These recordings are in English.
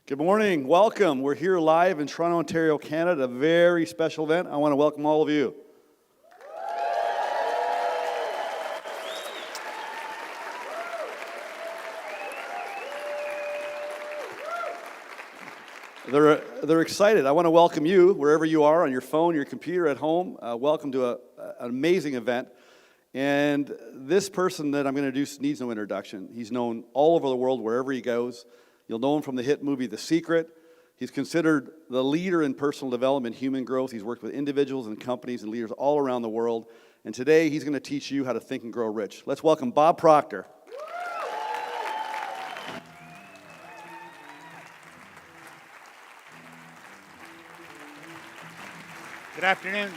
Good morning. Welcome. We're here live in Toronto, Ontario, Canada, a very special event. I want to welcome all of you. They're excited. I want to welcome you wherever you are, on your phone, your computer, at home. Welcome to an amazing event. And this person that I'm going to introduce needs no introduction. He's known all over the world, wherever he goes. You'll know him from the hit movie The Secret. He's considered the leader in personal development, human growth. He's worked with individuals and companies and leaders all around the world. And today, he's going to teach you how to think and grow rich. Let's welcome Bob Proctor. Good afternoon.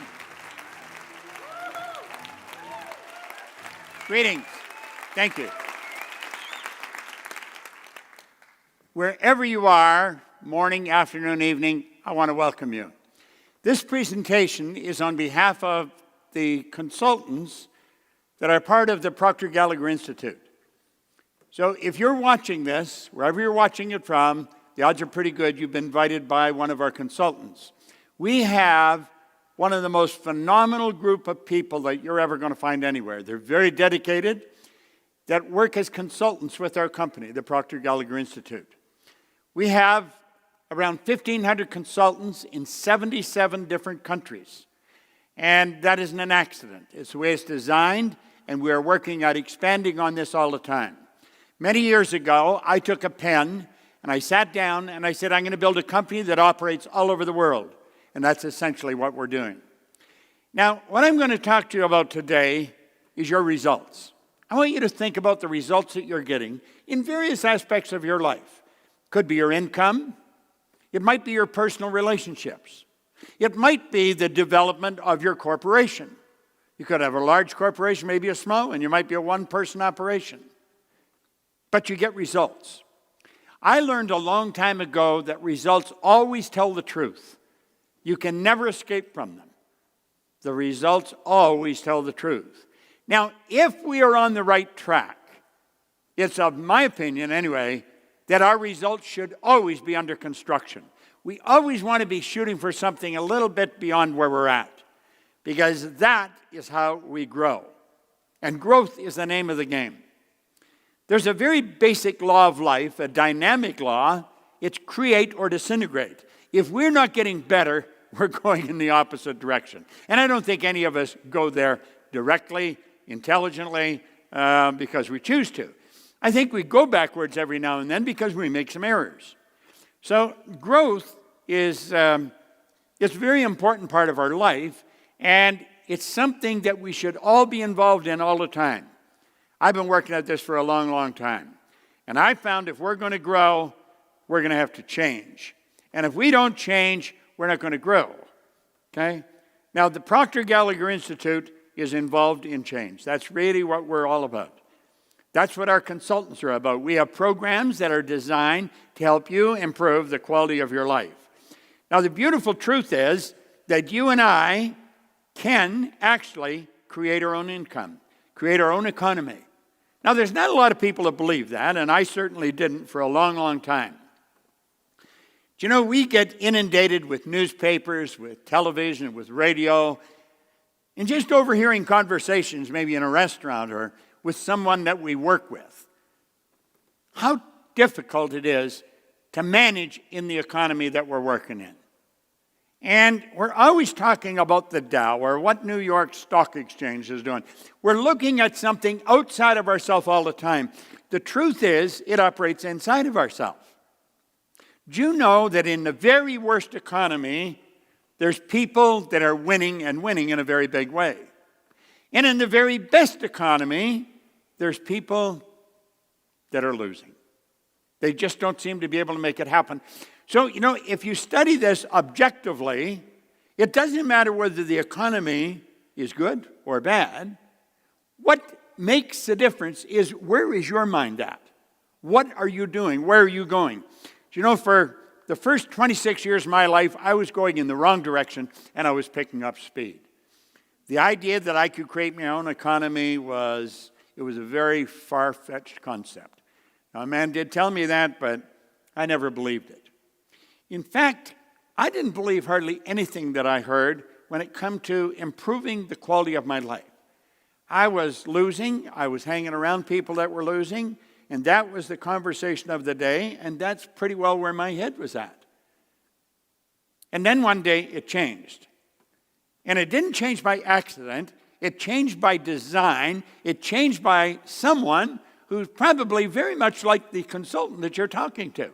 Greetings. Thank you. Wherever you are, morning, afternoon, evening, I want to welcome you. This presentation is on behalf of the consultants that are part of the Proctor Gallagher Institute. So if you're watching this, wherever you're watching it from, the odds are pretty good you've been invited by one of our consultants. We have one of the most phenomenal group of people that you're ever going to find anywhere. They're very dedicated, that work as consultants with our company, the Proctor Gallagher Institute. We have around 1,500 consultants in 77 different countries. And that isn't an accident. It's the way it's designed, and we are working at expanding on this all the time. Many years ago, I took a pen, and I sat down, and I said, I'm going to build a company that operates all over the world. And that's essentially what we're doing. Now, what I'm going to talk to you about today is your results. I want you to think about the results that you're getting in various aspects of your life. Could be your income. It might be your personal relationships. It might be the development of your corporation. You could have a large corporation, maybe a small, and you might be a one-person operation. But you get results. I learned a long time ago that results always tell the truth. You can never escape from them. The results always tell the truth. Now, if we are on the right track, it's of my opinion anyway, that our results should always be under construction. We always want to be shooting for something a little bit beyond where we're at, because that is how we grow. And growth is the name of the game. There's a very basic law of life, a dynamic law. It's create or disintegrate. If we're not getting better, we're going in the opposite direction. And I don't think any of us go there directly, intelligently, because we choose to. I think we go backwards every now and then because we make some errors. So growth is it's a very important part of our life, and it's something that we should all be involved in all the time. I've been working at this for a long, long time. And I found if we're going to grow, we're going to have to change. And if we don't change, we're not going to grow. Okay? Now, the Proctor Gallagher Institute is involved in change. That's really what we're all about. That's what our consultants are about. We have programs that are designed to help you improve the quality of your life. Now, the beautiful truth is that you and I can actually create our own income, create our own economy. Now, there's not a lot of people that believe that, and I certainly didn't for a long, long time. Do you know, we get inundated with newspapers, with television, with radio, and just overhearing conversations, maybe in a restaurant or with someone that we work with. How difficult it is to manage in the economy that we're working in. And we're always talking about the Dow or what New York Stock Exchange is doing. We're looking at something outside of ourselves all the time. The truth is, it operates inside of ourselves. Do you know that in the very worst economy, there's people that are winning and winning in a very big way? And in the very best economy, there's people that are losing. They just don't seem to be able to make it happen. So, you know, if you study this objectively, it doesn't matter whether the economy is good or bad. What makes the difference is, where is your mind at? What are you doing? Where are you going? Do you know, for the first 26 years of my life, I was going in the wrong direction, and I was picking up speed. The idea that I could create my own economy was a very far-fetched concept. Now, a man did tell me that, but I never believed it. In fact, I didn't believe hardly anything that I heard when it come to improving the quality of my life. I was losing. I was hanging around people that were losing, and that was the conversation of the day, and that's pretty well where my head was at. And then one day it changed. And it didn't change by accident. It changed by design. It changed by someone who's probably very much like the consultant that you're talking to.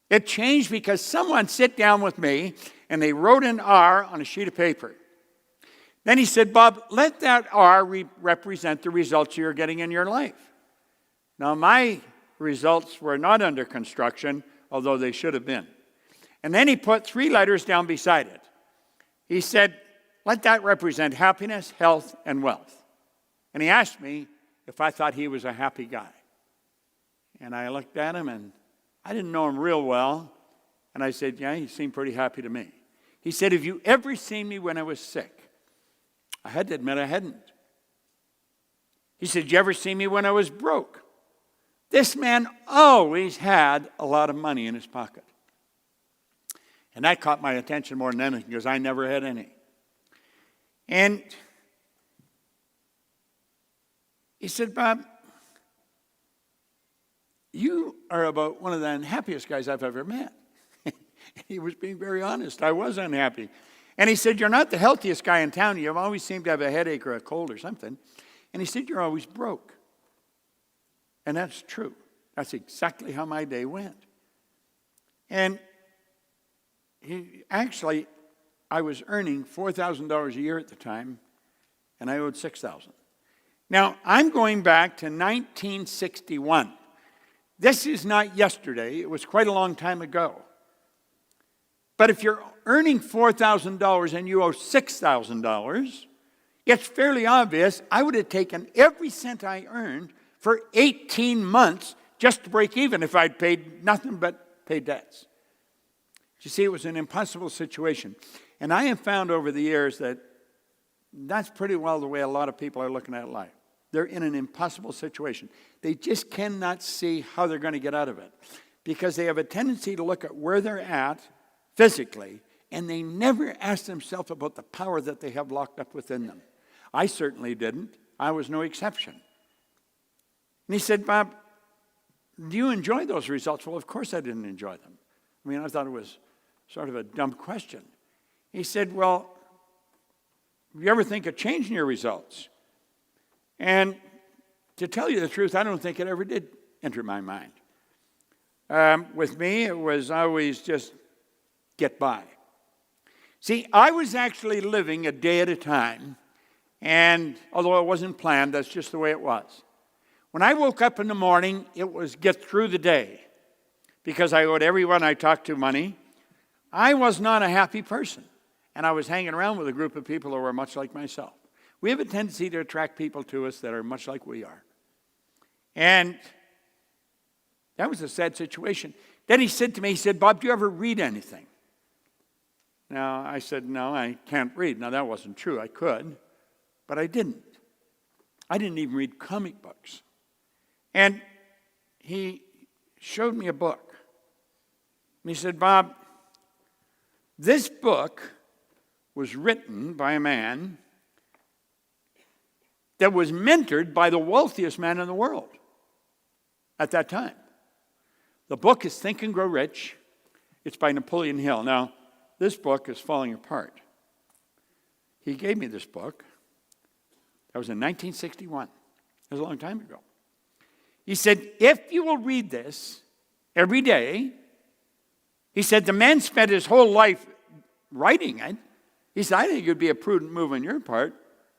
It changed because someone sat down with me and they wrote an R on a sheet of paper. Then he said, Bob, let that R represent the results you're getting in your life. Now, my results were not under construction, although they should have been. And then he put 3 letters down beside it. He said, let that represent happiness, health, and wealth. And he asked me if I thought he was a happy guy. And I looked at him, and I didn't know him real well. And I said, yeah, he seemed pretty happy to me. He said, have you ever seen me when I was sick? I had to admit I hadn't. He said, did you ever see me when I was broke? This man always had a lot of money in his pocket. And that caught my attention more than anything because I never had any. And he said, Bob, you are about one of the unhappiest guys I've ever met. He was being very honest. I was unhappy. And he said, you're not the healthiest guy in town. You always seem to have a headache or a cold or something. And he said, you're always broke. And that's true. That's exactly how my day went. And I was earning $4,000 a year at the time, and I owed $6,000. Now, I'm going back to 1961. This is not yesterday. It was quite a long time ago. But if you're earning $4,000 and you owe $6,000, it's fairly obvious I would have taken every cent I earned for 18 months just to break even if I'd paid nothing but paid debts. You see, it was an impossible situation. And I have found over the years that that's pretty well the way a lot of people are looking at life. They're in an impossible situation. They just cannot see how they're going to get out of it because they have a tendency to look at where they're at physically, and they never ask themselves about the power that they have locked up within them. I certainly didn't. I was no exception. And he said, Bob, do you enjoy those results? Well, of course I didn't enjoy them. I mean, I thought it was sort of a dumb question. He said, well, do you ever think of changing your results? And to tell you the truth, I don't think it ever did enter my mind. With me, it was always just get by. See, I was actually living a day at a time, and although it wasn't planned, that's just the way it was. When I woke up in the morning, it was get through the day, because I owed everyone I talked to money. I was not a happy person, and I was hanging around with a group of people who were much like myself. We have a tendency to attract people to us that are much like we are. And that was a sad situation. Then he said to me, he said, Bob, do you ever read anything? Now, I said, no, I can't read. Now, that wasn't true. I could, but I didn't. I didn't even read comic books. And he showed me a book. And he said, Bob, this book was written by a man that was mentored by the wealthiest man in the world at that time. The book is Think and Grow Rich. It's by Napoleon Hill. Now, this book is falling apart. He gave me this book. That was in 1961. That was a long time ago. He said, if you will read this every day, he said, the man spent his whole life writing it. He said, I think it would be a prudent move on your part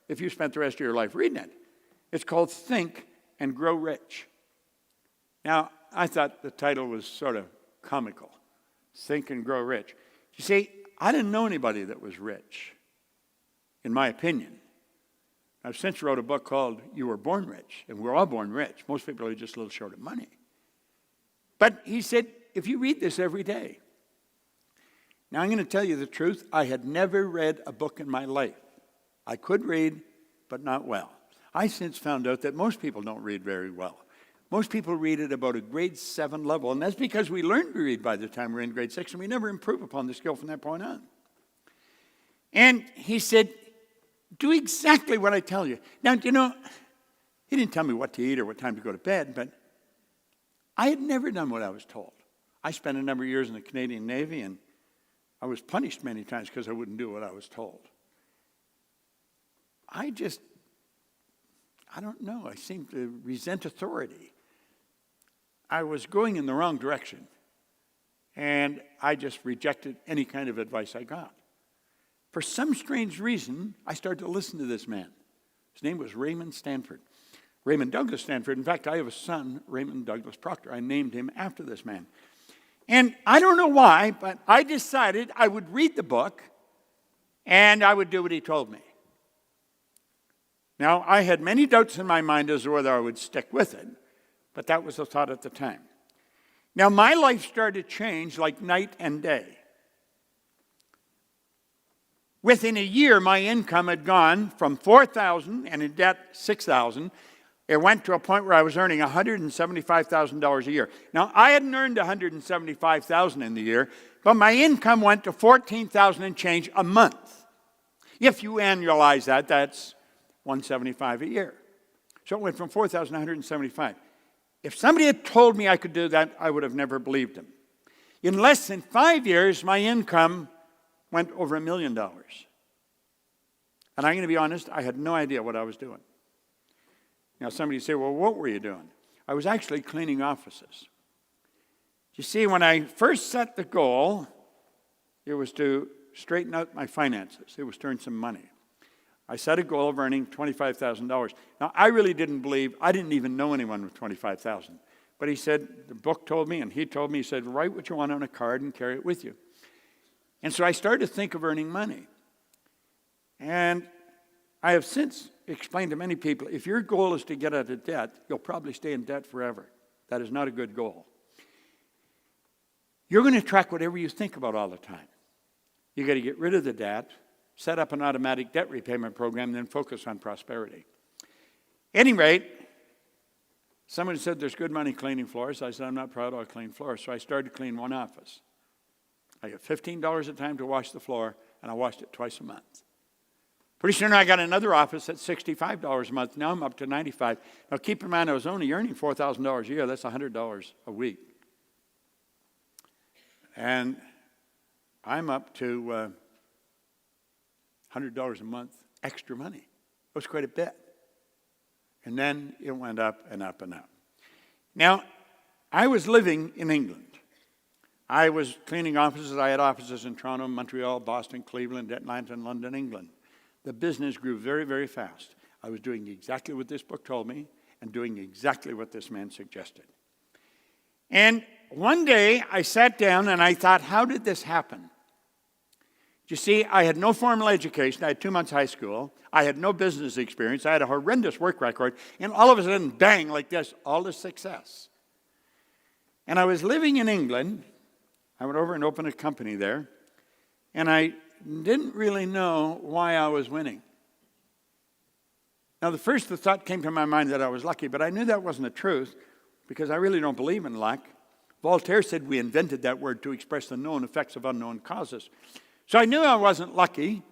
if you spent the rest of your life reading it. It's called Think and Grow Rich. Now, I thought the title was sort of comical. Think and Grow Rich. You see, I didn't know anybody that was rich, in my opinion. I've since wrote a book called You Were Born Rich, and we're all born rich. Most people are just a little short of money. But he said, if you read this every day. Now, I'm going to tell you the truth. I had never read a book in my life. I could read, but not well. I since found out that most people don't read very well. Most people read at about a grade 7 level, and that's because we learned to read by the time we're in grade 6, and we never improve upon the skill from that point on. And he said, do exactly what I tell you. Now, you know, he didn't tell me what to eat or what time to go to bed, but I had never done what I was told. I spent a number of years in the Canadian Navy, and I was punished many times because I wouldn't do what I was told. I don't know, I seemed to resent authority. I was going in the wrong direction, and I just rejected any kind of advice I got. For some strange reason, I started to listen to this man. His name was Raymond Stanford. Raymond Douglas Stanford. In fact, I have a son, Raymond Douglas Proctor. I named him after this man. And I don't know why, but I decided I would read the book, and I would do what he told me. Now, I had many doubts in my mind as to whether I would stick with it, but that was the thought at the time. Now, my life started to change like night and day. Within a year, my income had gone from $4,000 and in debt $6,000. It went to a point where I was earning $175,000 a year. Now, I hadn't earned $175,000 in the year, but my income went to $14,000 and change a month. If you annualize that, that's $175 a year. So it went from $4,000 to $175. If somebody had told me I could do that, I would have never believed him. In less than 5 years, my income went over $1 million. And I'm going to be honest, I had no idea what I was doing. Now, somebody say, well, what were you doing? I was actually cleaning offices. You see, when I first set the goal, it was to straighten out my finances. It was to earn some money. I set a goal of earning $25,000. Now, I really didn't believe, I didn't even know anyone with $25,000. But he said, the book told me, and he told me, he said, write what you want on a card and carry it with you. And so I started to think of earning money. And I have since explained to many people, if your goal is to get out of debt, you'll probably stay in debt forever. That is not a good goal. You're going to track whatever you think about all the time. You got to get rid of the debt, set up an automatic debt repayment program, and then focus on prosperity. At any rate, somebody said there's good money cleaning floors. I said, I'm not proud I'll clean floors. So I started to clean one office. I got $15 a time to wash the floor, and I washed it twice a month. Pretty soon I got another office at $65 a month. Now I'm up to $95. Now keep in mind I was only earning $4,000 a year. That's $100 a week. And I'm up to $100 a month extra money. It was quite a bit. And then it went up and up and up. Now, I was living in England. I was cleaning offices. I had offices in Toronto, Montreal, Boston, Cleveland, Atlanta, and London, England. The business grew very, very fast. I was doing exactly what this book told me and doing exactly what this man suggested. And one day I sat down and I thought, how did this happen? You see, I had no formal education. I had 2 months high school. I had no business experience. I had a horrendous work record. And all of a sudden, bang, like this, all this success. And I was living in England. I went over and opened a company there. And I didn't really know why I was winning. Now, the thought came to my mind that I was lucky, but I knew that wasn't the truth because I really don't believe in luck. Voltaire said we invented that word to express the known effects of unknown causes. So I knew I wasn't lucky.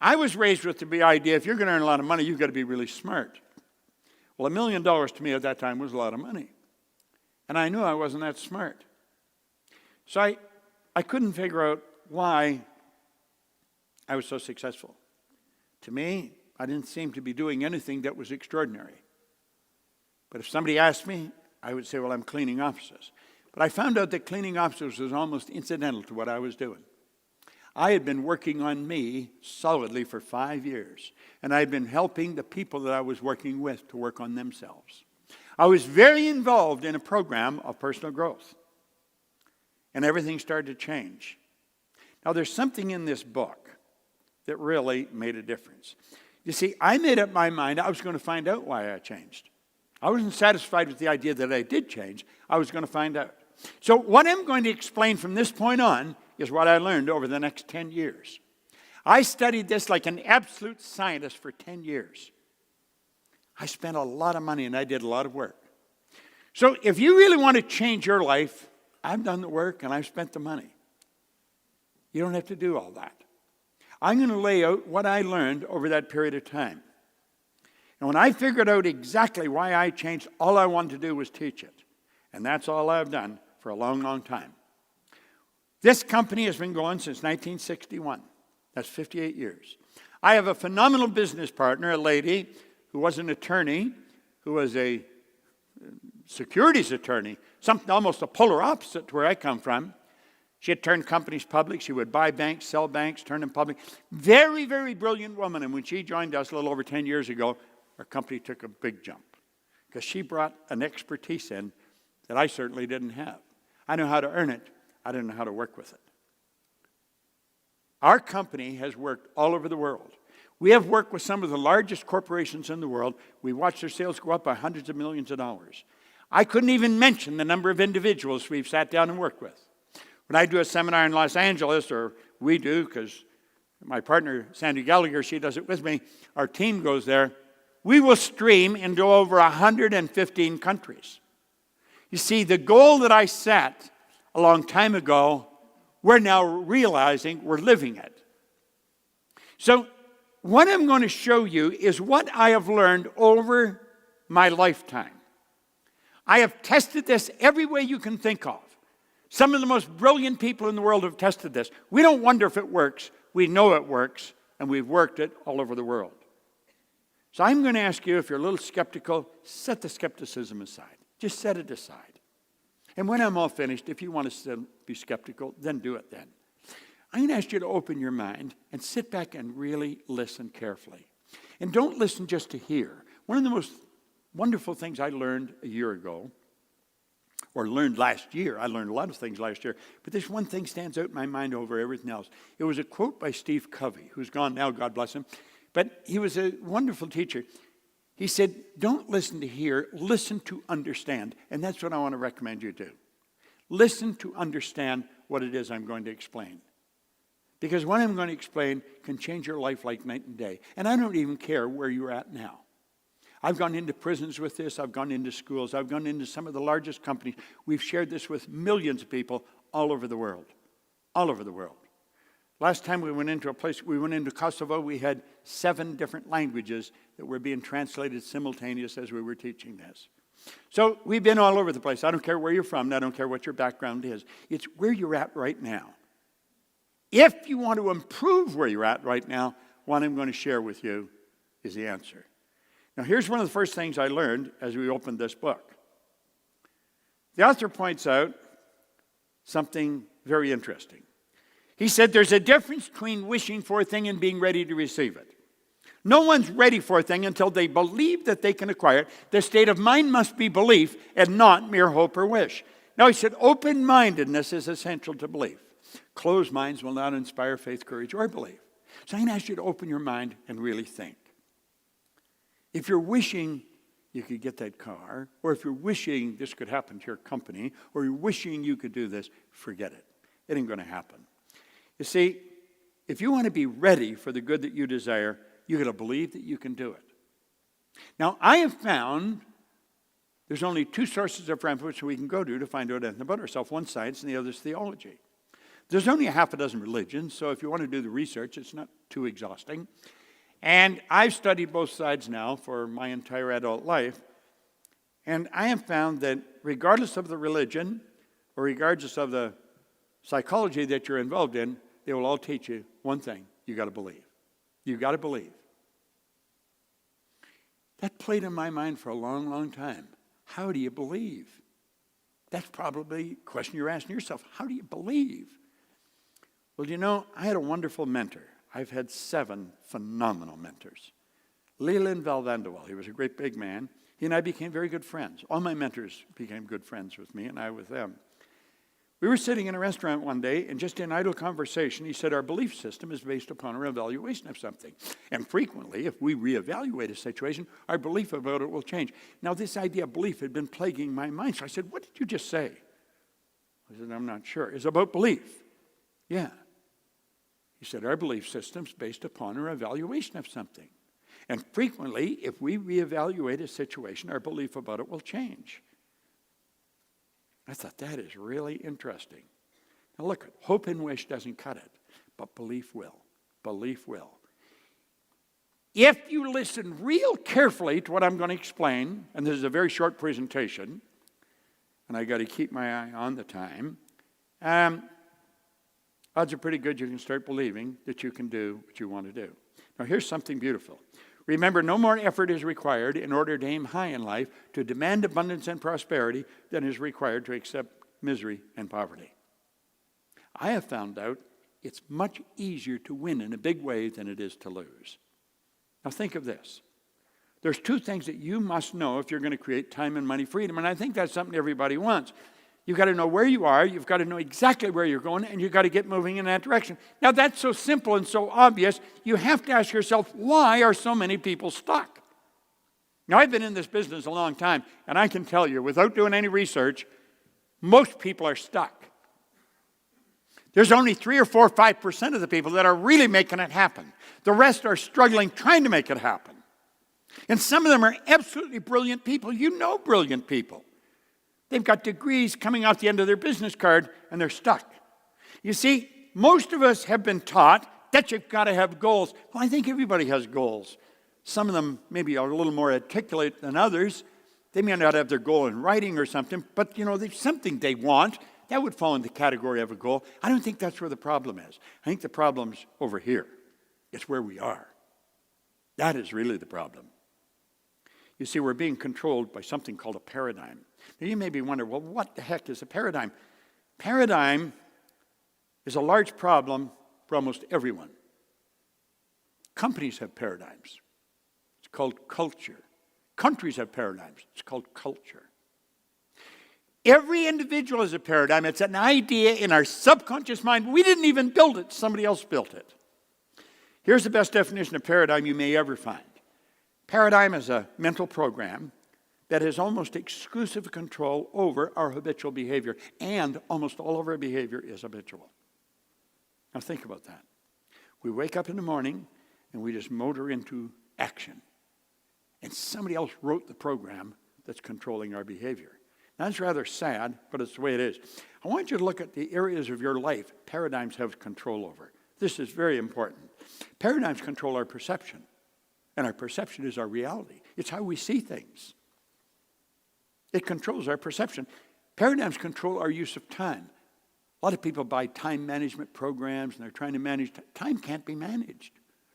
I was raised with the idea, if you're going to earn a lot of money, you've got to be really smart. Well, $1 million to me at that time was a lot of money. And I knew I wasn't that smart. So I couldn't figure out why I was so successful. To me, I didn't seem to be doing anything that was extraordinary. But if somebody asked me, I would say, well, I'm cleaning offices. But I found out that cleaning offices was almost incidental to what I was doing. I had been working on me solidly for 5 years, and I had been helping the people that I was working with to work on themselves. I was very involved in a program of personal growth, and everything started to change. Now, there's something in this book that really made a difference. You see, I made up my mind I was going to find out why I changed. I wasn't satisfied with the idea that I did change. I was going to find out. So what I'm going to explain from this point on is what I learned over the next 10 years. I studied this like an absolute scientist for 10 years. I spent a lot of money and I did a lot of work. So if you really want to change your life, I've done the work and I've spent the money. You don't have to do all that. I'm going to lay out what I learned over that period of time. And when I figured out exactly why I changed, all I wanted to do was teach it. And that's all I've done for a long, long time. This company has been going since 1961. That's 58 years. I have a phenomenal business partner, a lady who was an attorney, who was a securities attorney, something almost a polar opposite to where I come from. She had turned companies public. She would buy banks, sell banks, turn them public. Very, very brilliant woman. And when she joined us a little over 10 years ago, our company took a big jump because she brought an expertise in that I certainly didn't have. I know how to earn it. I didn't know how to work with it. Our company has worked all over the world. We have worked with some of the largest corporations in the world. We watched their sales go up by hundreds of millions of dollars. I couldn't even mention the number of individuals we've sat down and worked with. When I do a seminar in Los Angeles, or we do, because my partner, Sandy Gallagher, she does it with me, our team goes there, we will stream into over 115 countries. You see, the goal that I set a long time ago, we're now realizing we're living it. So what I'm going to show you is what I have learned over my lifetime. I have tested this every way you can think of. Some of the most brilliant people in the world have tested this. We don't wonder if it works. We know it works, and we've worked it all over the world. So I'm going to ask you, if you're a little skeptical, set the skepticism aside. Just set it aside. And when I'm all finished, if you want to still be skeptical, then do it then. I'm going to ask you to open your mind and sit back and really listen carefully. And don't listen just to hear. One of the most wonderful things I learned a year ago, or learned last year, I learned a lot of things last year, but this one thing stands out in my mind over everything else. It was a quote by Steve Covey, who's gone now, God bless him, but he was a wonderful teacher. He said, don't listen to hear, listen to understand. And that's what I want to recommend you do. Listen to understand what it is I'm going to explain. Because what I'm going to explain can change your life like night and day. And I don't even care where you're at now. I've gone into prisons with this. I've gone into schools. I've gone into some of the largest companies. We've shared this with millions of people all over the world. All over the world. Last time we went into a place, we went into Kosovo, we had 7 different languages that were being translated simultaneous as we were teaching this. So we've been all over the place. I don't care where you're from. I don't care what your background is. It's where you're at right now. If you want to improve where you're at right now, what I'm going to share with you is the answer. Now, here's one of the first things I learned as we opened this book. The author points out something very interesting. He said there's a difference between wishing for a thing and being ready to receive it. No one's ready for a thing until they believe that they can acquire it. Their state of mind must be belief and not mere hope or wish. Now, he said open-mindedness is essential to belief. Closed minds will not inspire faith, courage, or belief. So I'm going to ask you to open your mind and really think. If you're wishing you could get that car, or if you're wishing this could happen to your company, or you're wishing you could do this, forget it. It ain't going to happen. You see, if you want to be ready for the good that you desire, you got to believe that you can do it. Now, I have found there's only 2 sources of reference we can go to find out anything about ourselves. One science and the other is theology. There's only a half a dozen religions, so if you want to do the research, it's not too exhausting. And I've studied both sides now for my entire adult life, and I have found that regardless of the religion, or regardless of the psychology that you're involved in, they will all teach you one thing: you got to believe. You got to believe. That played in my mind for a long, long time. How do you believe? That's probably a question you're asking yourself. How do you believe? Well, you know, I had a wonderful mentor. I've had 7 phenomenal mentors. Leland Valvanderwall, he was a great big man. He and I became very good friends. All my mentors became good friends with me, and I with them. We were sitting in a restaurant one day, and just in idle conversation, he said, our belief system is based upon our evaluation of something. And frequently, if we reevaluate a situation, our belief about it will change. Now, this idea of belief had been plaguing my mind, so I said, what did you just say? I said, I'm not sure. It's about belief. Yeah. He said, our belief system is based upon our evaluation of something. And frequently, if we reevaluate a situation, our belief about it will change. I thought, that is really interesting. Now look, hope and wish doesn't cut it, but belief will. Belief will. If you listen real carefully to what I'm going to explain, and this is a very short presentation, and I got to keep my eye on the time, odds are pretty good you can start believing that you can do what you want to do. Now here's something beautiful. Remember, no more effort is required in order to aim high in life, to demand abundance and prosperity, than is required to accept misery and poverty. I have found out it's much easier to win in a big way than it is to lose. Now think of this. There's two things that you must know if you're going to create time and money freedom, and I think that's something everybody wants. You've got to know where you are, you've got to know exactly where you're going, and you've got to get moving in that direction. Now that's so simple and so obvious, you have to ask yourself, why are so many people stuck? Now I've been in this business a long time, and I can tell you, without doing any research, most people are stuck. There's only 3 or 4 or 5% of the people that are really making it happen. The rest are struggling trying to make it happen. And some of them are absolutely brilliant people. You know brilliant people. They've got degrees coming out the end of their business card, and they're stuck. You see, most of us have been taught that you've got to have goals. Well, I think everybody has goals. Some of them maybe are a little more articulate than others. They may not have their goal in writing or something, but there's something they want. That would fall in the category of a goal. I don't think that's where the problem is. I think the problem's over here. It's where we are. That is really the problem. You see, we're being controlled by something called a paradigm. Now, you may be wondering, well, what the heck is a paradigm? Paradigm is a large problem for almost everyone. Companies have paradigms. It's called culture. Countries have paradigms. It's called culture. Every individual is a paradigm. It's an idea in our subconscious mind. We didn't even build it. Somebody else built it. Here's the best definition of paradigm you may ever find. Paradigm is a mental program that has almost exclusive control over our habitual behavior, and almost all of our behavior is habitual. Now think about that. We wake up in the morning and we just motor into action. And somebody else wrote the program that's controlling our behavior. Now, that's rather sad, but it's the way it is. I want you to look at the areas of your life paradigms have control over. This is very important. Paradigms control our perception. And our perception is our reality. It's how we see things. It controls our perception. Paradigms control our use of time. A lot of people buy time management programs and they're trying to manage time. Time can't be managed.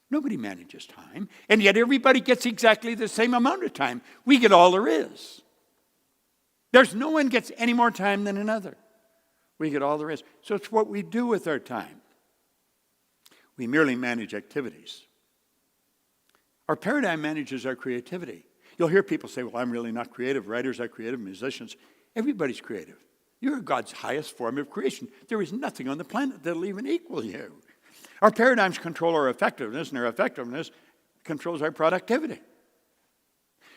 Nobody manages time. And yet everybody gets exactly the same amount of time. We get all there is. There's no one gets any more time than another. We get all there is. So it's what we do with our time. We merely manage activities. Our paradigm manages our creativity. You'll hear people say, well, I'm really not creative. Writers are creative, musicians. Everybody's creative. You're God's highest form of creation. There is nothing on the planet that'll even equal you. Our paradigms control our effectiveness, and our effectiveness controls our productivity.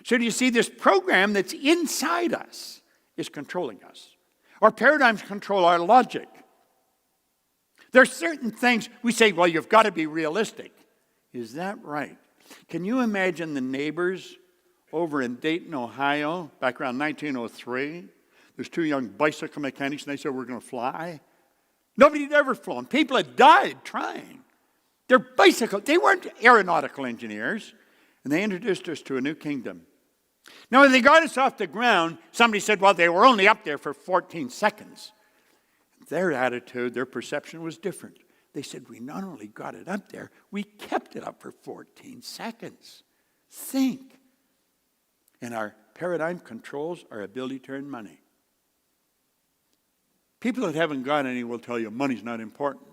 So do you see, this program that's inside us is controlling us. Our paradigms control our logic. There are certain things we say, well, you've got to be realistic. Is that right? Can you imagine the neighbors over in Dayton, Ohio, back around 1903? There's 2 young bicycle mechanics, and they said, we're going to fly. Nobody had ever flown. People had died trying. They weren't aeronautical engineers, and they introduced us to a new kingdom. Now, when they got us off the ground, somebody said, well, they were only up there for 14 seconds. Their attitude, their perception was different. They said, we not only got it up there, we kept it up for 14 seconds. Think. And our paradigm controls our ability to earn money. People that haven't got any will tell you money's not important.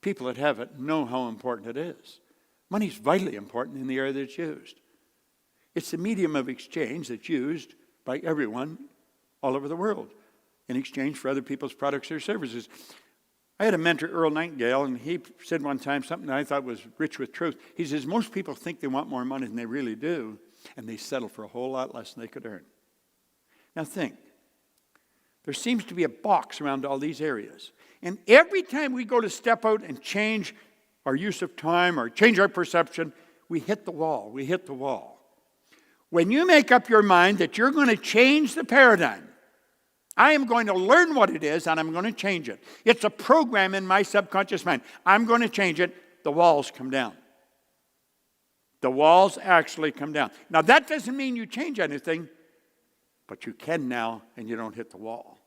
People that have it know how important it is. Money's vitally important in the area that it's used. It's the medium of exchange that's used by everyone all over the world in exchange for other people's products or services. I had a mentor, Earl Nightingale, and he said one time something that I thought was rich with truth. He says, most people think they want more money than they really do, and they settle for a whole lot less than they could earn. Now think. There seems to be a box around all these areas. And every time we go to step out and change our use of time or change our perception, we hit the wall. We hit the wall. When you make up your mind that you're going to change the paradigm, I am going to learn what it is, and I'm going to change it. It's a program in my subconscious mind. I'm going to change it. The walls come down. The walls actually come down. Now, that doesn't mean you change anything, but you can now, and you don't hit the wall.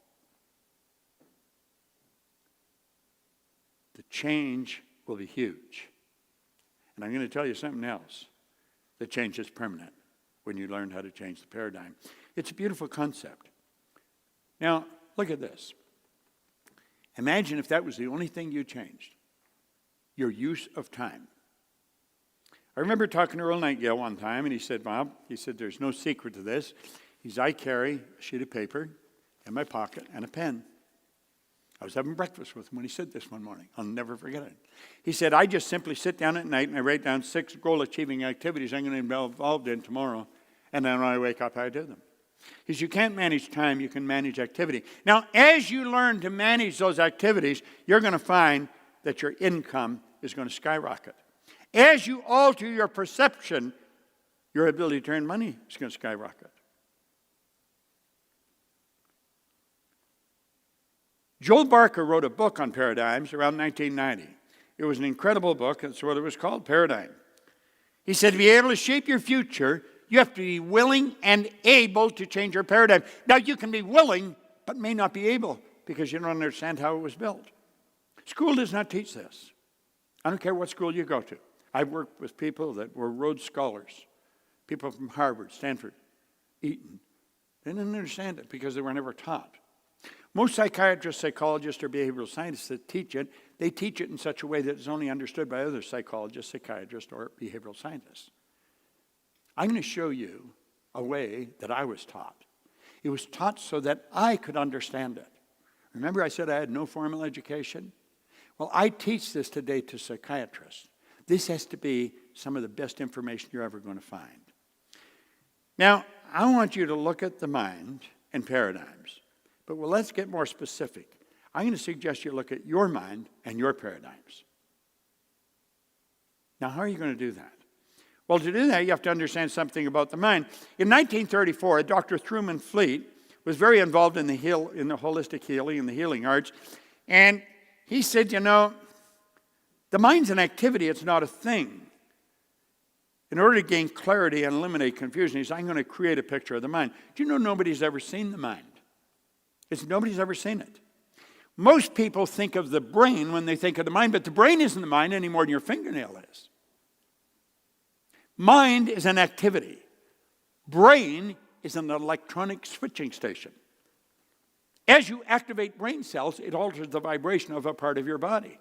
The change will be huge. And I'm going to tell you something else. The change is permanent when you learn how to change the paradigm. It's a beautiful concept. Now, look at this. Imagine if that was the only thing you changed. Your use of time. I remember talking to Earl Nightingale one time, and he said, Bob, there's no secret to this. I carry a sheet of paper in my pocket and a pen. I was having breakfast with him when he said this one morning. I'll never forget it. He said, I just simply sit down at night and I write down 6 goal-achieving activities I'm going to be involved in tomorrow, and then when I wake up, I do them. He says, you can't manage time, you can manage activity. Now, as you learn to manage those activities, you're going to find that your income is going to skyrocket. As you alter your perception, your ability to earn money is going to skyrocket. Joel Barker wrote a book on paradigms around 1990. It was an incredible book. That's what it was called, Paradigm. He said, to be able to shape your future, you have to be willing and able to change your paradigm. Now, you can be willing, but may not be able, because you don't understand how it was built. School does not teach this. I don't care what school you go to. I've worked with people that were Rhodes Scholars, people from Harvard, Stanford, Eton. They didn't understand it because they were never taught. Most psychiatrists, psychologists, or behavioral scientists that teach it, they teach it in such a way that it's only understood by other psychologists, psychiatrists, or behavioral scientists. I'm going to show you a way that I was taught. It was taught so that I could understand it. Remember I said I had no formal education? Well, I teach this today to psychiatrists. This has to be some of the best information you're ever going to find. Now, I want you to look at the mind and paradigms. But let's get more specific. I'm going to suggest you look at your mind and your paradigms. Now, how are you going to do that? Well, to do that, you have to understand something about the mind. In 1934, Dr. Truman Fleet was very involved in the holistic healing and the healing arts. And he said, the mind's an activity, it's not a thing. In order to gain clarity and eliminate confusion, he said, I'm going to create a picture of the mind. Do you know nobody's ever seen the mind? Nobody's ever seen it. Most people think of the brain when they think of the mind, but the brain isn't the mind any more than your fingernail is. Mind is an activity. Brain is an electronic switching station. As you activate brain cells, it alters the vibration of a part of your body.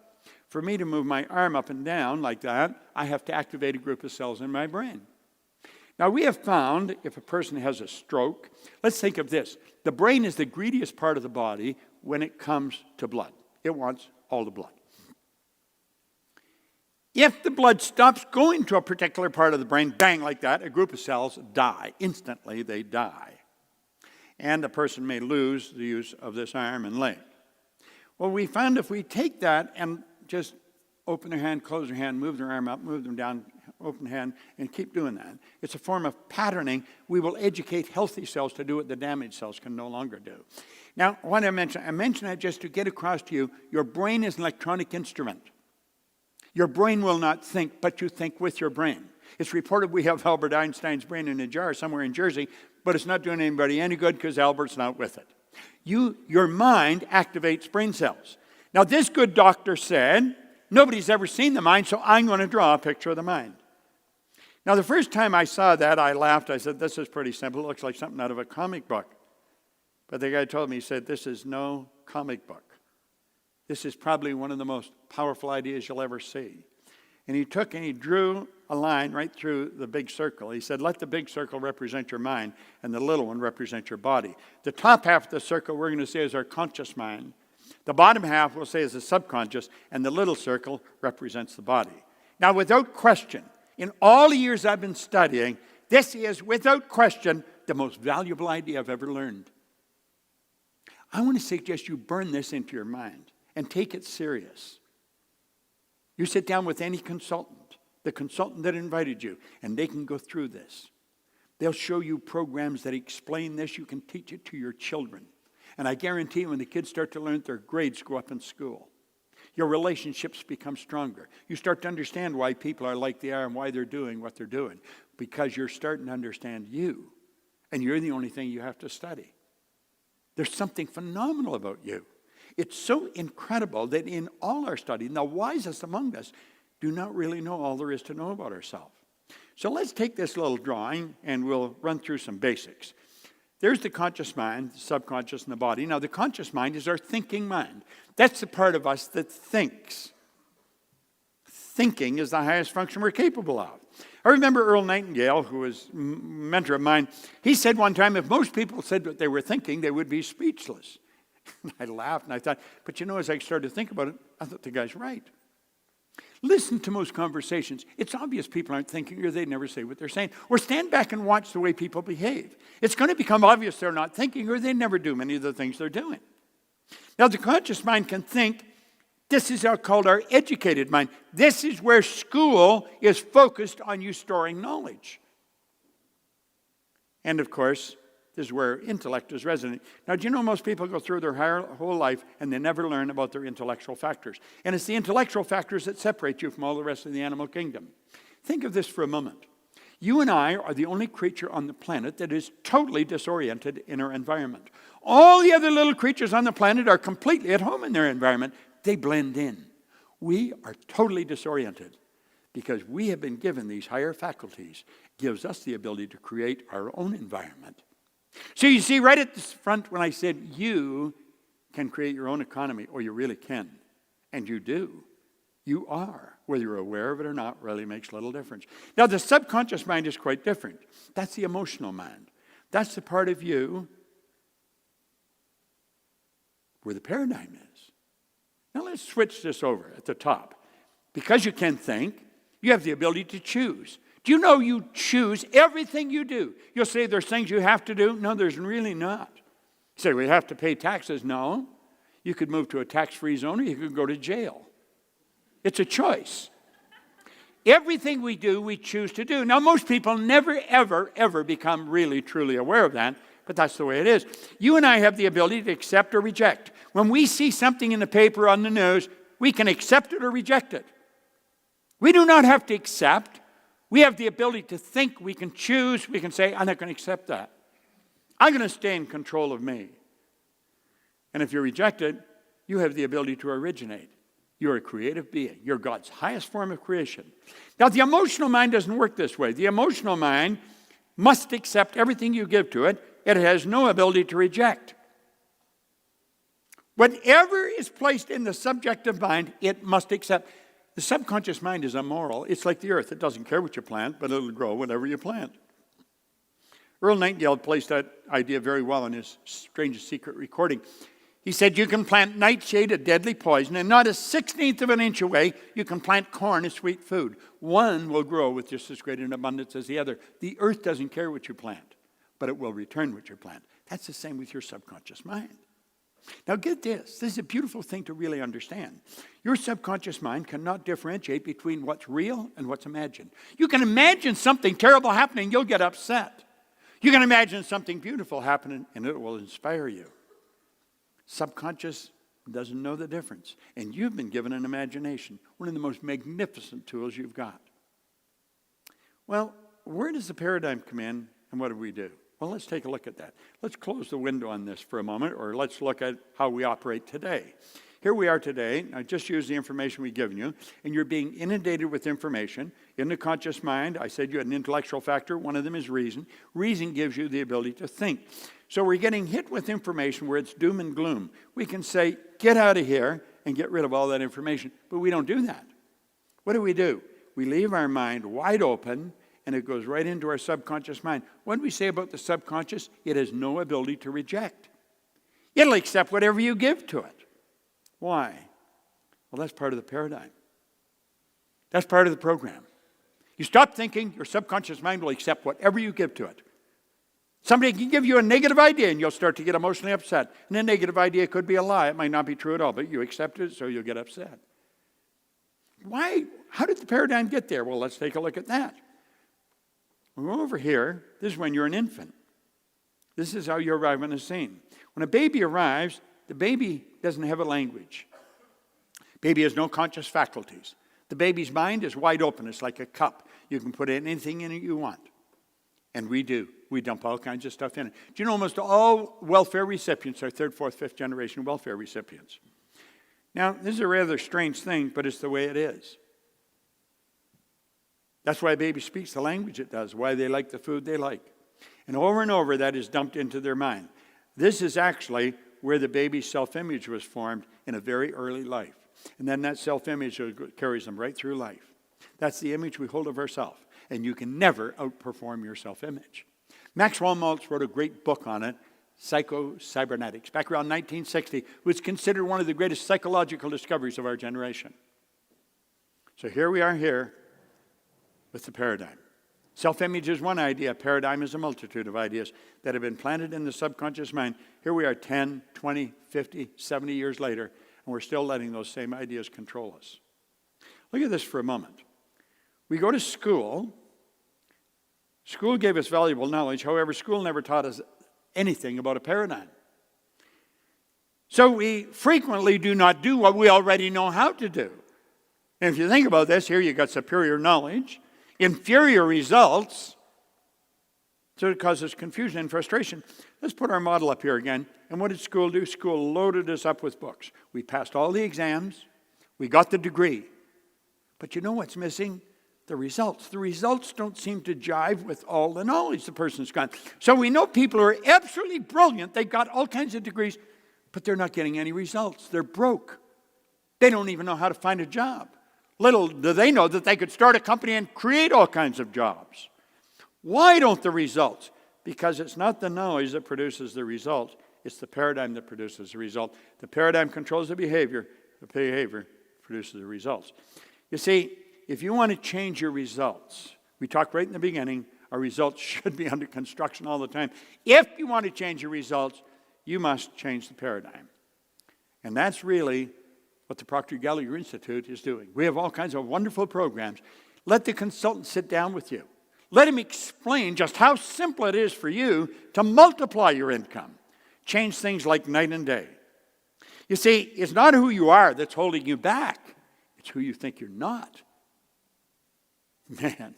For me to move my arm up and down like that, I have to activate a group of cells in my brain. Now, we have found if a person has a stroke, let's think of this. The brain is the greediest part of the body when it comes to blood. It wants all the blood. If the blood stops going to a particular part of the brain, bang, like that, a group of cells die. Instantly, they die. And the person may lose the use of this arm and leg. Well, we found if we take that and just open their hand, close their hand, move their arm up, move them down, open hand, and keep doing that. It's a form of patterning. We will educate healthy cells to do what the damaged cells can no longer do. Now, what I mention that just to get across to you, your brain is an electronic instrument. Your brain will not think, but you think with your brain. It's reported we have Albert Einstein's brain in a jar somewhere in Jersey, but it's not doing anybody any good because Albert's not with it. Your mind activates brain cells. Now, this good doctor said, nobody's ever seen the mind, so I'm going to draw a picture of the mind. Now, the first time I saw that, I laughed. I said, this is pretty simple. It looks like something out of a comic book. But the guy told me, he said, this is no comic book. This is probably one of the most powerful ideas you'll ever see. And he took and he drew a line right through the big circle. He said, let the big circle represent your mind, and the little one represent your body. The top half of the circle we're going to say is our conscious mind. The bottom half we'll say is the subconscious, and the little circle represents the body. Now, without question, in all the years I've been studying, this is, without question, the most valuable idea I've ever learned. I want to suggest you burn this into your mind and take it serious. You sit down with any consultant, the consultant that invited you, and they can go through this. They'll show you programs that explain this. You can teach it to your children. And I guarantee when the kids start to learn, their grades go up in school. Your relationships become stronger. You start to understand why people are like they are and why they're doing what they're doing. Because you're starting to understand you. And you're the only thing you have to study. There's something phenomenal about you. It's so incredible that in all our study, the wisest among us do not really know all there is to know about ourselves. So let's take this little drawing and we'll run through some basics. There's the conscious mind, the subconscious, and the body. Now, the conscious mind is our thinking mind. That's the part of us that thinks. Thinking is the highest function we're capable of. I remember Earl Nightingale, who was a mentor of mine. He said one time, if most people said what they were thinking, they would be speechless. I laughed and I thought, but you know, as I started to think about it, I thought the guy's right. Listen to most conversations. It's obvious people aren't thinking or they never say what they're saying. Or stand back and watch the way people behave. It's going to become obvious they're not thinking or they never do many of the things they're doing. Now, the conscious mind can think. This is called our educated mind. This is where school is focused on you storing knowledge. And of course, this is where intellect is resident. Now, do you know most people go through their whole life and they never learn about their intellectual factors? And it's the intellectual factors that separate you from all the rest of the animal kingdom. Think of this for a moment. You and I are the only creature on the planet that is totally disoriented in our environment. All the other little creatures on the planet are completely at home in their environment. They blend in. We are totally disoriented because we have been given these higher faculties. It gives us the ability to create our own environment. So you see right at the front when I said you can create your own economy, or you really can, and you do. You are. Whether you're aware of it or not really makes little difference. Now the subconscious mind is quite different. That's the emotional mind. That's the part of you where the paradigm is. Now let's switch this over at the top. Because you can think, you have the ability to choose. Do you know you choose everything you do? You'll say there's things you have to do. No, there's really not. You say we have to pay taxes. No. You could move to a tax-free zone or you could go to jail. It's a choice. Everything we do, we choose to do. Now, most people never, ever, ever become really, truly aware of that, but that's the way it is. You and I have the ability to accept or reject. When we see something in the paper or on the news, we can accept it or reject it. We do not have to accept. We have the ability to think. We can choose. We can say, I'm not going to accept that. I'm going to stay in control of me. And if you reject it, you have the ability to originate. You're a creative being. You're God's highest form of creation. Now, the emotional mind doesn't work this way. The emotional mind must accept everything you give to it. It has no ability to reject. Whatever is placed in the subjective mind, it must accept. The subconscious mind is immoral. It's like the earth. It doesn't care what you plant, but it'll grow whatever you plant. Earl Nightingale placed that idea very well in his Strangest Secret recording. He said, you can plant nightshade, a deadly poison, and not a 16th of an inch away, you can plant corn, a sweet food. One will grow with just as great an abundance as the other. The earth doesn't care what you plant, but it will return what you plant. That's the same with your subconscious mind. Now get this. This is a beautiful thing to really understand. Your subconscious mind cannot differentiate between what's real and what's imagined. You can imagine something terrible happening, you'll get upset. You can imagine something beautiful happening, and it will inspire you. Subconscious doesn't know the difference. And you've been given an imagination, one of the most magnificent tools you've got. Well, where does the paradigm come in, and what do we do? Well, let's take a look at that. Let's close the window on this for a moment, or let's look at how we operate today. Here we are today. I just use the information we've given you, and you're being inundated with information. In the conscious mind, I said you had an intellectual factor. One of them is reason. Reason gives you the ability to think. So we're getting hit with information where it's doom and gloom. We can say, get out of here and get rid of all that information, but we don't do that. What do? We leave our mind wide open, and it goes right into our subconscious mind. What do we say about the subconscious? It has no ability to reject. It'll accept whatever you give to it. Why? Well, that's part of the paradigm. That's part of the program. You stop thinking, your subconscious mind will accept whatever you give to it. Somebody can give you a negative idea and you'll start to get emotionally upset. And a negative idea could be a lie. It might not be true at all, but you accept it, so you'll get upset. Why? How did the paradigm get there? Well, let's take a look at that. We'll go over here. This is when you're an infant. This is how you arrive on the scene. When a baby arrives, the baby doesn't have a language. Baby has no conscious faculties. The baby's mind is wide open. It's like a cup. You can put anything in it you want. And we do. We dump all kinds of stuff in it. Do you know almost all welfare recipients are third, fourth, fifth generation welfare recipients? Now, this is a rather strange thing, but it's the way it is. That's why a baby speaks the language it does, why they like the food they like. And over, that is dumped into their mind. This is actually where the baby's self-image was formed in a very early life. And then that self-image carries them right through life. That's the image we hold of ourselves. And you can never outperform your self-image. Maxwell Maltz wrote a great book on it, Psycho-Cybernetics, back around 1960, which is considered one of the greatest psychological discoveries of our generation. So here we are here with the paradigm. Self-image is one idea. Paradigm is a multitude of ideas that have been planted in the subconscious mind. Here we are 10, 20, 50, 70 years later, and we're still letting those same ideas control us. Look at this for a moment. We go to school. School gave us valuable knowledge. However, school never taught us anything about a paradigm. So we frequently do not do what we already know how to do. And if you think about this, here you've got superior knowledge, inferior results, so it causes confusion and frustration. Let's put our model up here again. And what did school do? School loaded us up with books. We passed all the exams. We got the degree. But you know what's missing? The results. The results don't seem to jive with all the knowledge the person's got. So we know people who are absolutely brilliant. They've got all kinds of degrees, but they're not getting any results. They're broke. They don't even know how to find a job. Little do they know that they could start a company and create all kinds of jobs. Why don't the results? Because it's not the knowledge that produces the result. It's the paradigm that produces the result. The paradigm controls the behavior. The behavior produces the results. You see, if you want to change your results, we talked right in the beginning, our results should be under construction all the time. If you want to change your results, you must change the paradigm. And that's really what the Proctor Gallagher Institute is doing. We have all kinds of wonderful programs. Let the consultant sit down with you. Let him explain just how simple it is for you to multiply your income. Change things like night and day. You see, it's not who you are that's holding you back. It's who you think you're not. Man,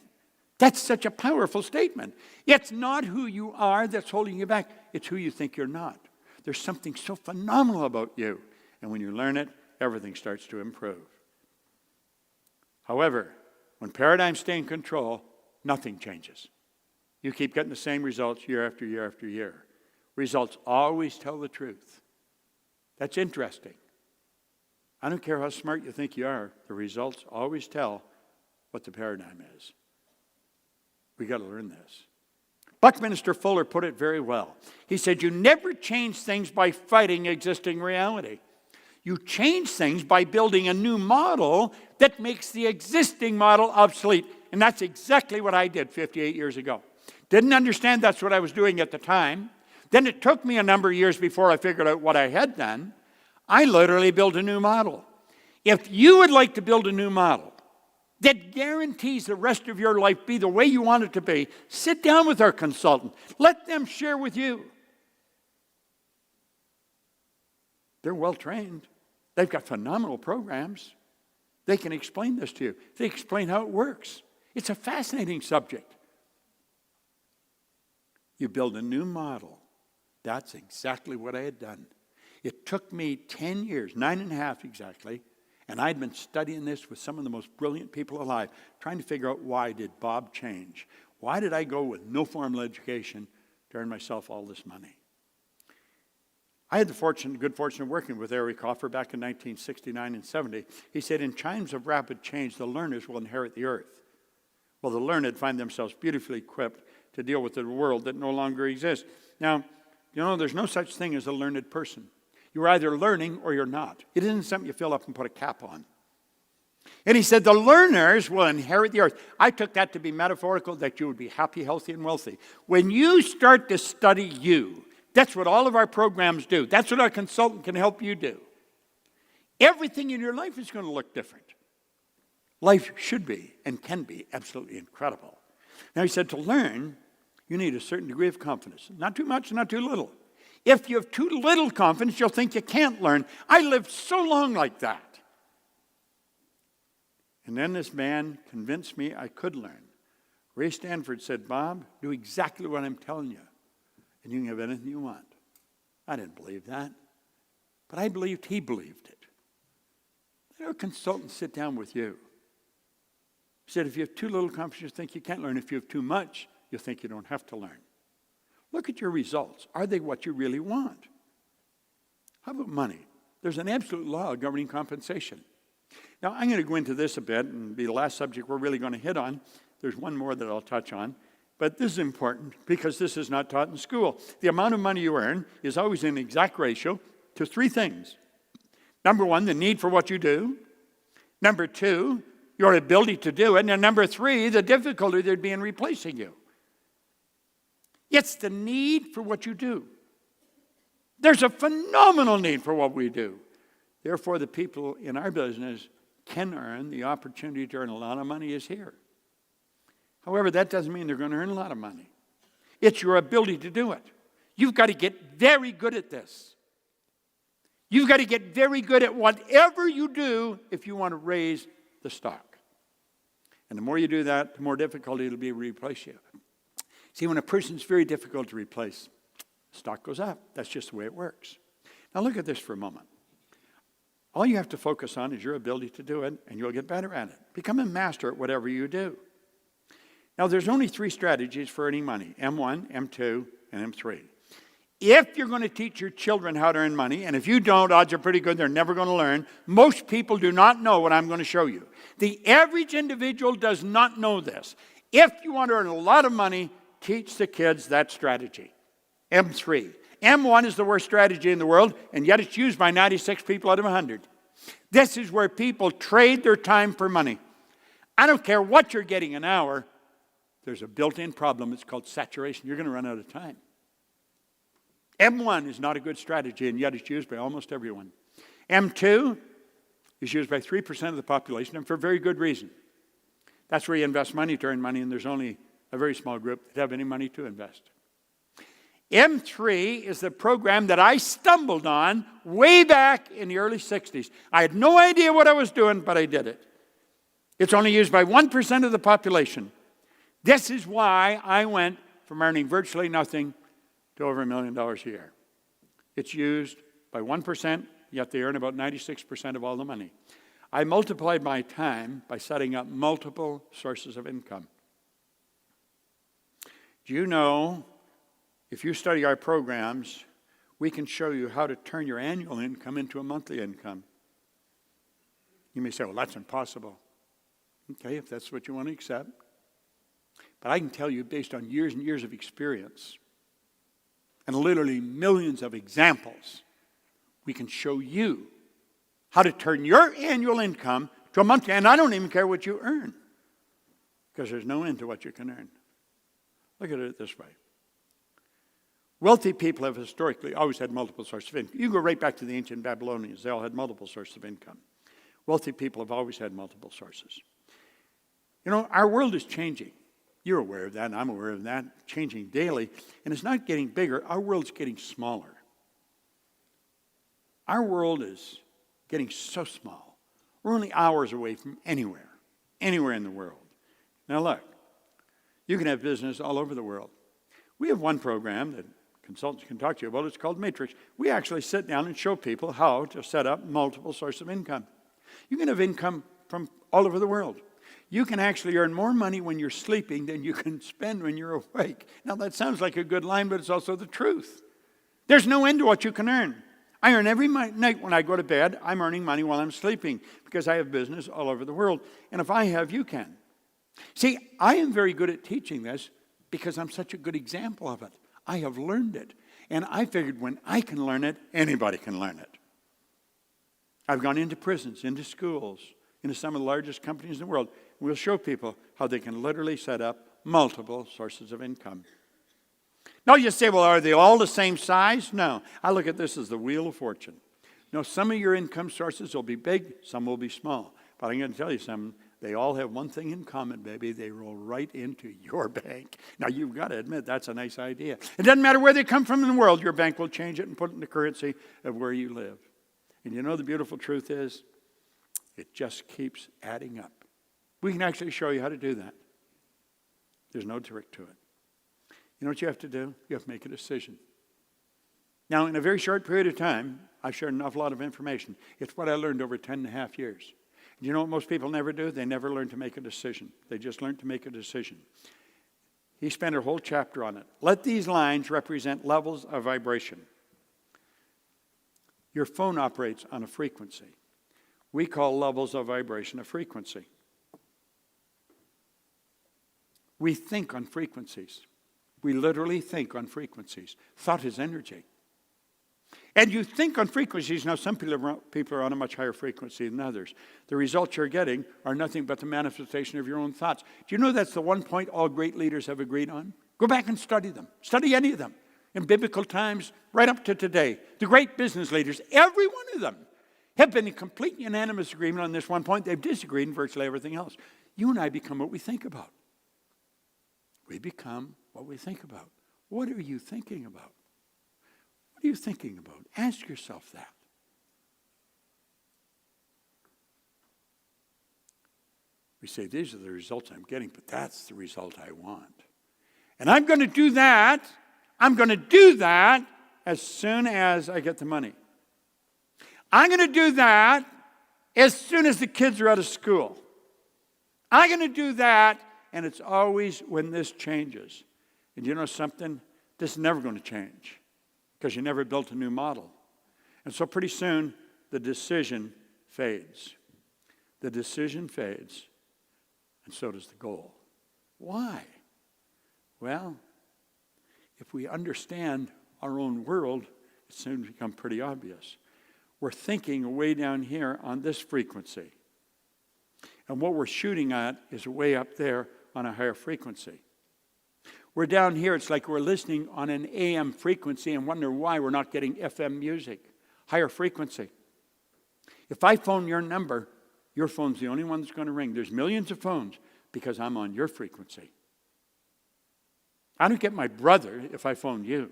that's such a powerful statement. It's not who you are that's holding you back. It's who you think you're not. There's something so phenomenal about you. And when you learn it, everything starts to improve. However, when paradigms stay in control, nothing changes. You keep getting the same results year after year after year. Results always tell the truth. That's interesting. I don't care how smart you think you are, the results always tell what the paradigm is. We got to learn this. Buckminster Fuller put it very well. He said, you never change things by fighting existing reality. You change things by building a new model that makes the existing model obsolete. And that's exactly what I did 58 years ago. Didn't understand that's what I was doing at the time. Then it took me a number of years before I figured out what I had done. I literally built a new model. If you would like to build a new model that guarantees the rest of your life be the way you want it to be, sit down with our consultant. Let them share with you. They're well trained. They've got phenomenal programs. They can explain this to you. They explain how it works. It's a fascinating subject. You build a new model. That's exactly what I had done. It took me 10 years, 9.5 exactly, and I'd been studying this with some of the most brilliant people alive, trying to figure out why did Bob change? Why did I go with no formal education to earn myself all this money? I had the good fortune of working with Eric Hoffer back in 1969 and 70. He said, in times of rapid change, the learners will inherit the earth. Well, the learned find themselves beautifully equipped to deal with the world that no longer exists. Now, you know, there's no such thing as a learned person. You're either learning or you're not. It isn't something you fill up and put a cap on. And he said, the learners will inherit the earth. I took that to be metaphorical, that you would be happy, healthy, and wealthy. When you start to study you, that's what all of our programs do. That's what our consultant can help you do. Everything in your life is going to look different. Life should be and can be absolutely incredible. Now he said to learn, You need a certain degree of confidence. Not too much, not too little. If you have too little confidence, you'll think you can't learn. I lived so long like that. And then this man convinced me I could learn. Ray Stanford said, Bob, do exactly what I'm telling you, and you can have anything you want. I didn't believe that, but I believed he believed it. Let our consultants sit down with you. He said, if you have too little confidence, you think you can't learn. If you have too much, you think you don't have to learn. Look at your results. Are they what you really want? How about money? There's an absolute law governing compensation. Now, I'm going to go into this a bit and be the last subject we're really going to hit on. There's one more that I'll touch on. But this is important because this is not taught in school. The amount of money you earn is always in exact ratio to three things. Number one, the need for what you do. Number two, your ability to do it. And number three, the difficulty there'd be in replacing you. It's the need for what you do. There's a phenomenal need for what we do. Therefore, the people in our business can earn. The opportunity to earn a lot of money is here. However, that doesn't mean they're going to earn a lot of money. It's your ability to do it. You've got to get very good at this. You've got to get very good at whatever you do if you want to raise the stock. And the more you do that, the more difficult it'll be to replace you. See, when a person's very difficult to replace, stock goes up. That's just the way it works. Now look at this for a moment. All you have to focus on is your ability to do it, and you'll get better at it. Become a master at whatever you do. Now, there's only three strategies for earning money, M1, M2, and M3. If you're going to teach your children how to earn money, and if you don't, odds are pretty good they're never going to learn. Most people do not know what I'm going to show you. The average individual does not know this. If you want to earn a lot of money, teach the kids that strategy. M3. M1 is the worst strategy in the world, and yet it's used by 96 people out of 100. This is where people trade their time for money. I don't care what you're getting an hour. There's a built-in problem. It's called saturation. You're going to run out of time. M1 is not a good strategy, and yet it's used by almost everyone. M2 is used by 3% of the population, and for very good reason. That's where you invest money to earn money, and there's only a very small group that have any money to invest. M3 is the program that I stumbled on way back in the early 60s. I had no idea what I was doing, but I did it. It's only used by 1% of the population. This is why I went from earning virtually nothing to over $1 million a year. It's used by 1%, yet they earn about 96% of all the money. I multiplied my time by setting up multiple sources of income. Do you know, if you study our programs, we can show you how to turn your annual income into a monthly income. You may say, well, that's impossible. Okay, if that's what you want to accept. But I can tell you, based on years and years of experience, and literally millions of examples, we can show you how to turn your annual income to a monthly, and I don't even care what you earn, because there's no end to what you can earn. Look at it this way. Wealthy people have historically always had multiple sources of income. You go right back to the ancient Babylonians. They all had multiple sources of income. Wealthy people have always had multiple sources. You know, our world is changing. You're aware of that, and I'm aware of that, changing daily. And it's not getting bigger. Our world's getting smaller. Our world is getting so small. We're only hours away from anywhere in the world. Now look, you can have business all over the world. We have one program that consultants can talk to you about. It's called Matrix. We actually sit down and show people how to set up multiple sources of income. You can have income from all over the world. You can actually earn more money when you're sleeping than you can spend when you're awake. Now, that sounds like a good line, but it's also the truth. There's no end to what you can earn. I earn every night when I go to bed. I'm earning money while I'm sleeping because I have business all over the world. And if I have, you can. See, I am very good at teaching this because I'm such a good example of it. I have learned it. And I figured when I can learn it, anybody can learn it. I've gone into prisons, into schools, into some of the largest companies in the world. We'll show people how they can literally set up multiple sources of income. Now you say, well, are they all the same size? No. I look at this as the wheel of fortune. Now, some of your income sources will be big, some will be small. But I'm going to tell you something. They all have one thing in common, baby. They roll right into your bank. Now, you've got to admit, that's a nice idea. It doesn't matter where they come from in the world. Your bank will change it and put it in the currency of where you live. And you know the beautiful truth is, it just keeps adding up. We can actually show you how to do that. There's no trick to it. You know what you have to do? You have to make a decision. Now, in a very short period of time, I've shared an awful lot of information. It's what I learned over 10 and a half years. You know what most people never do? They never learn to make a decision. They just learn to make a decision. He spent a whole chapter on it. Let these lines represent levels of vibration. Your phone operates on a frequency. We call levels of vibration a frequency. We think on frequencies. We literally think on frequencies. Thought is energy. And you think on frequencies. Now, some people are on a much higher frequency than others. The results you're getting are nothing but the manifestation of your own thoughts. Do you know that's the one point all great leaders have agreed on? Go back and study them. Study any of them. In biblical times, right up to today. The great business leaders, every one of them, have been in complete unanimous agreement on this one point. They've disagreed in virtually everything else. You and I become what we think about. We become what we think about. What are you thinking about? What are you thinking about? Ask yourself that. We say, these are the results I'm getting, but that's the result I want. And I'm going to do that. I'm going to do that as soon as I get the money. I'm going to do that as soon as the kids are out of school. I'm going to do that, and it's always when this changes. And you know something? This is never going to change because you never built a new model. And so pretty soon, the decision fades. The decision fades, and so does the goal. Why? Well, if we understand our own world, it soon becomes pretty obvious. We're thinking way down here on this frequency. And what we're shooting at is way up there on a higher frequency. We're down here, it's like we're listening on an AM frequency and wonder why we're not getting FM music, higher frequency. If I phone your number, your phone's the only one that's going to ring. There's millions of phones because I'm on your frequency. I don't get my brother if I phone you.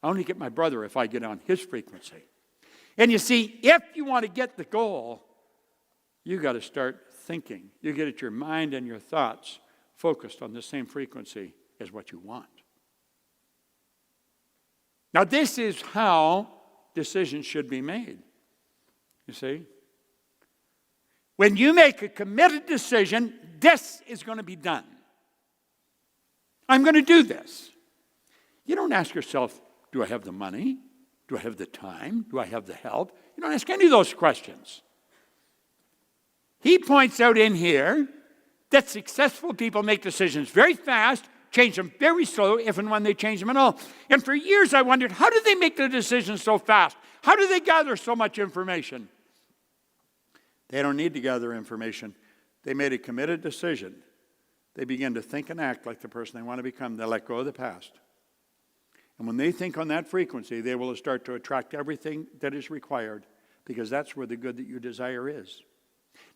I only get my brother if I get on his frequency. And you see, if you want to get the goal, you got to start thinking. You get your mind and your thoughts focused on the same frequency as what you want. Now, this is how decisions should be made. You see? When you make a committed decision, this is going to be done. I'm going to do this. You don't ask yourself, do I have the money? Do I have the time? Do I have the help? You don't ask any of those questions. He points out in here that successful people make decisions very fast, change them very slow, if and when they change them at all. And for years I wondered, how do they make the decisions so fast? How do they gather so much information? They don't need to gather information. They made a committed decision. They begin to think and act like the person they want to become. They let go of the past. And when they think on that frequency, they will start to attract everything that is required because that's where the good that you desire is.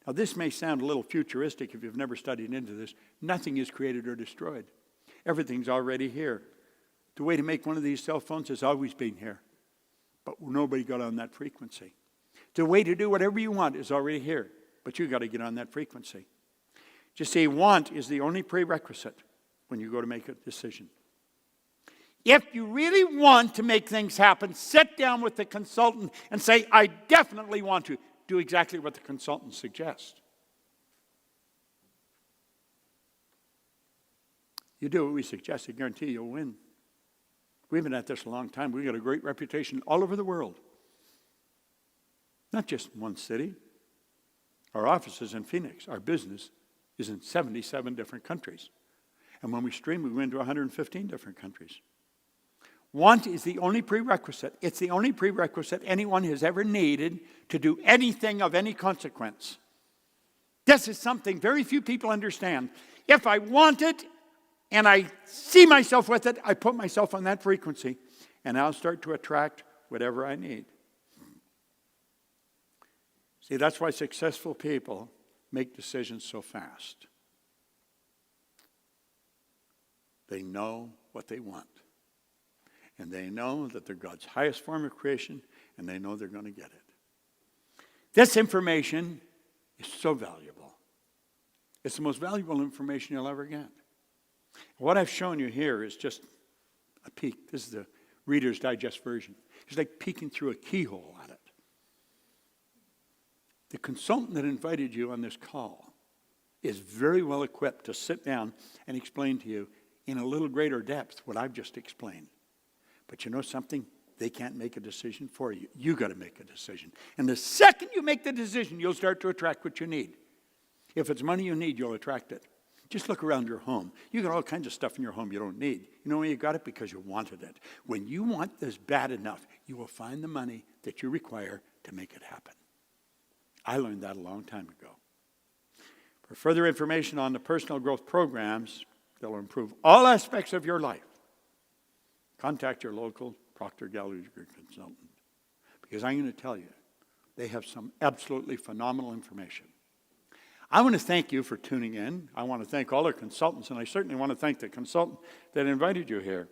Now, this may sound a little futuristic if you've never studied into this. Nothing is created or destroyed. Everything's already here. The way to make one of these cell phones has always been here, but nobody got on that frequency. The way to do whatever you want is already here, but you got to get on that frequency. Just see, want is the only prerequisite when you go to make a decision. If you really want to make things happen, sit down with the consultant and say, I definitely want to. Do exactly what the consultant suggests. You do what we suggest, I guarantee you'll win. We've been at this a long time. We've got a great reputation all over the world. Not just in one city. Our office is in Phoenix. Our business is in 77 different countries. And when we stream, we go into 115 different countries. Want is the only prerequisite. It's the only prerequisite anyone has ever needed to do anything of any consequence. This is something very few people understand. If I want it and I see myself with it, I put myself on that frequency and I'll start to attract whatever I need. See, that's why successful people make decisions so fast. They know what they want. And they know that they're God's highest form of creation, and they know they're going to get it. This information is so valuable. It's the most valuable information you'll ever get. What I've shown you here is just a peek. This is the Reader's Digest version. It's like peeking through a keyhole at it. The consultant that invited you on this call is very well equipped to sit down and explain to you in a little greater depth what I've just explained. But you know something? They can't make a decision for you. You got to make a decision. And the second you make the decision, you'll start to attract what you need. If it's money you need, you'll attract it. Just look around your home. You got all kinds of stuff in your home you don't need. You know why you got it? Because you wanted it. When you want this bad enough, you will find the money that you require to make it happen. I learned that a long time ago. For further information on the personal growth programs that will improve all aspects of your life, contact your local Proctor Gallagher consultant. Because I'm going to tell you, they have some absolutely phenomenal information. I want to thank you for tuning in. I want to thank all our consultants, and I certainly want to thank the consultant that invited you here.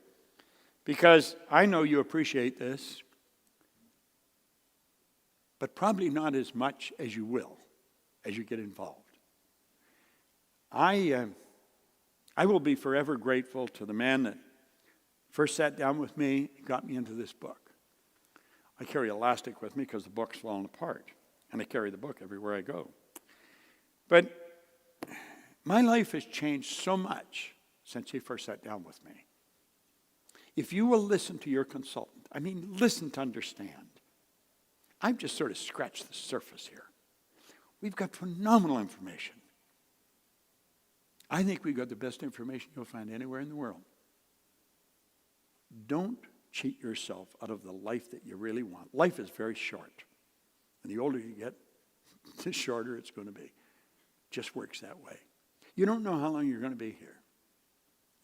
Because I know you appreciate this, but probably not as much as you will as you get involved. I will be forever grateful to the man that first sat down with me and got me into this book. I carry elastic with me because the book's fallen apart, and I carry the book everywhere I go. But my life has changed so much since he first sat down with me. If you will listen to your consultant, I mean, listen to understand. I've just sort of scratched the surface here. We've got phenomenal information. I think we've got the best information you'll find anywhere in the world. Don't cheat yourself out of the life that you really want. Life is very short. And the older you get, the shorter it's going to be. It just works that way. You don't know how long you're going to be here.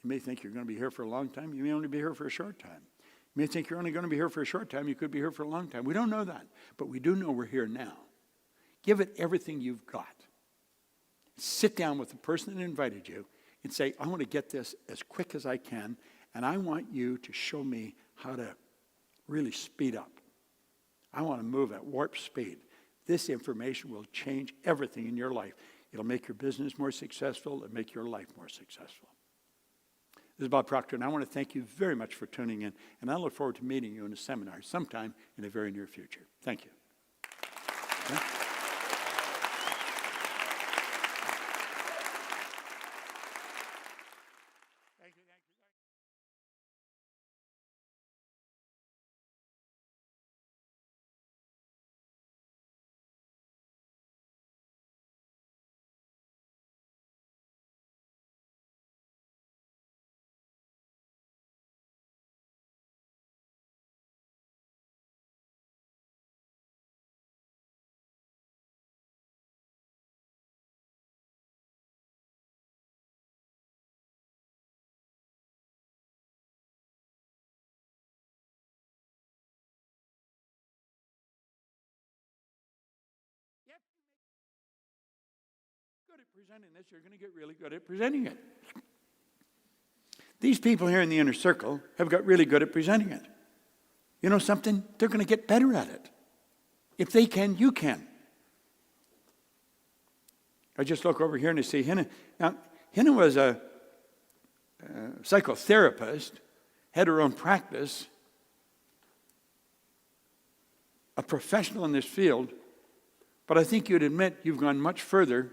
You may think you're going to be here for a long time. You may only be here for a short time. You may think you're only going to be here for a short time. You could be here for a long time. We don't know that. But we do know we're here now. Give it everything you've got. Sit down with the person that invited you and say, I want to get this as quick as I can, and I want you to show me how to really speed up. I want to move at warp speed. This information will change everything in your life. It'll make your business more successful. It'll make your life more successful. This is Bob Proctor, and I want to thank you very much for tuning in, and I look forward to meeting you in a seminar sometime in the very near future. Thank you. Okay? Good at presenting this, you're going to get really good at presenting it. These people here in the inner circle have got really good at presenting it. You know something? They're going to get better at it. If they can, you can. I just look over here and I see Hannah. Now, Hannah was a psychotherapist, had her own practice, a professional in this field, but I think you'd admit you've gone much further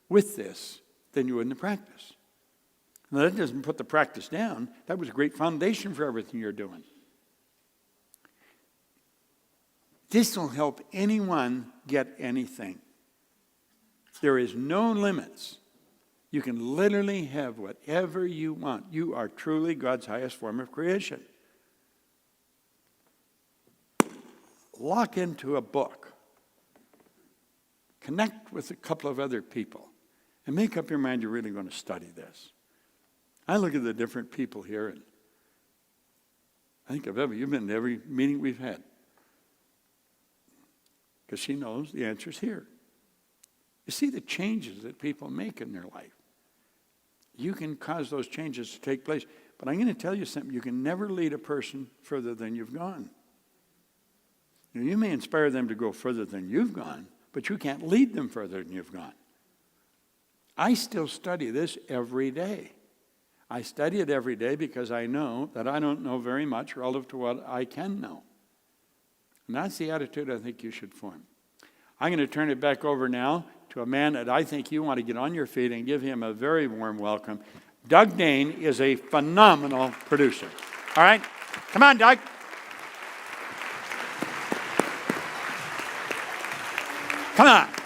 with this than you would in the practice. Now, that doesn't put the practice down. That was a great foundation for everything you're doing. This will help anyone get anything. There is no limits. You can literally have whatever you want. You are truly God's highest form of creation. Lock into a book. Connect with a couple of other people. And make up your mind you're really going to study this. I look at the different people here, and I think you've been to every meeting we've had. Because she knows the answer's here. You see the changes that people make in their life. You can cause those changes to take place. But I'm going to tell you something. You can never lead a person further than you've gone. You may inspire them to go further than you've gone, but you can't lead them further than you've gone. I still study this every day. I study it every day because I know that I don't know very much relative to what I can know. And that's the attitude I think you should form. I'm going to turn it back over now to a man that I think you want to get on your feet and give him a very warm welcome. Doug Dane is a phenomenal producer. All right? Come on, Doug. Come on.